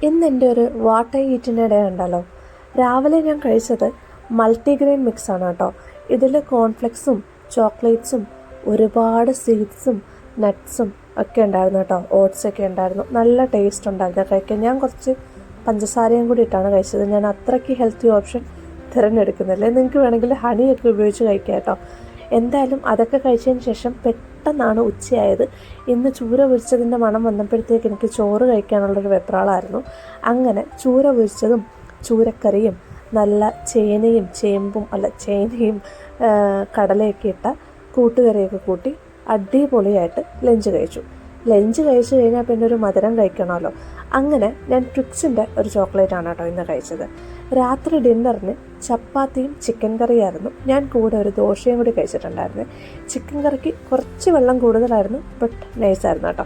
ഇന്ന് എൻ്റെ ഒരു വാട്ട് ഐ ഈറ്റിൻ്റെ ഡേ ഉണ്ടല്ലോ. രാവിലെ ഞാൻ കഴിച്ചത് മൾട്ടിഗ്രെയിൻ മിക്സാണ് കേട്ടോ. ഇതിൽ കോൺഫ്ലെക്സും ചോക്ലേറ്റ്സും ഒരുപാട് സീഡ്സും നട്ട്സും ഒക്കെ ഉണ്ടായിരുന്നു കേട്ടോ. ഓട്സൊക്കെ ഉണ്ടായിരുന്നു. നല്ല ടേസ്റ്റ് ഉണ്ടായിരുന്നു കഴിക്കാൻ. ഞാൻ കുറച്ച് പഞ്ചസാരയും കൂടി ഇട്ടാണ് കഴിച്ചത്. ഞാൻ അത്രയ്ക്ക് ഹെൽത്തി ഓപ്ഷൻ തിരഞ്ഞെടുക്കുന്നില്ല. നിങ്ങൾക്ക് വേണമെങ്കിൽ ഹണിയൊക്കെ ഉപയോഗിച്ച് കഴിക്കാം കേട്ടോ. എന്തായാലും അതൊക്കെ കഴിച്ചതിന് ശേഷം പെട്ടെന്നാണ് ഉച്ചയായത്. ഇന്ന് ചൂര പൊരിച്ചതിൻ്റെ മണം വന്നപ്പോഴത്തേക്ക് എനിക്ക് ചോറ് കഴിക്കാനുള്ളൊരു വെപ്രാളമായിരുന്നു. അങ്ങനെ ചൂര പൊരിച്ചതും ചൂരക്കറിയും നല്ല ചേനയും കടലയൊക്കെ ഇട്ട കൂട്ടുകറിയൊക്കെ കൂട്ടി അടിപൊളിയായിട്ട് ലഞ്ച് കഴിച്ചു കഴിഞ്ഞാൽ പിന്നെ ഒരു മധുരം കഴിക്കണമല്ലോ. അങ്ങനെ ഞാൻ ട്വിക്സിൻ്റെ ഒരു ചോക്ലേറ്റാണ് കേട്ടോ ഇന്ന് കഴിച്ചത്. രാത്രി ഡിന്നറിന് ചപ്പാത്തിയും ചിക്കൻ കറിയായിരുന്നു. ഞാൻ കൂടെ ഒരു ദോശയും കൂടി കഴിച്ചിട്ടുണ്ടായിരുന്നു. ചിക്കൻ കറിക്ക് കുറച്ച് വെള്ളം കൂടുതലായിരുന്നു, ബട്ട് നൈസായിരുന്നു കേട്ടോ.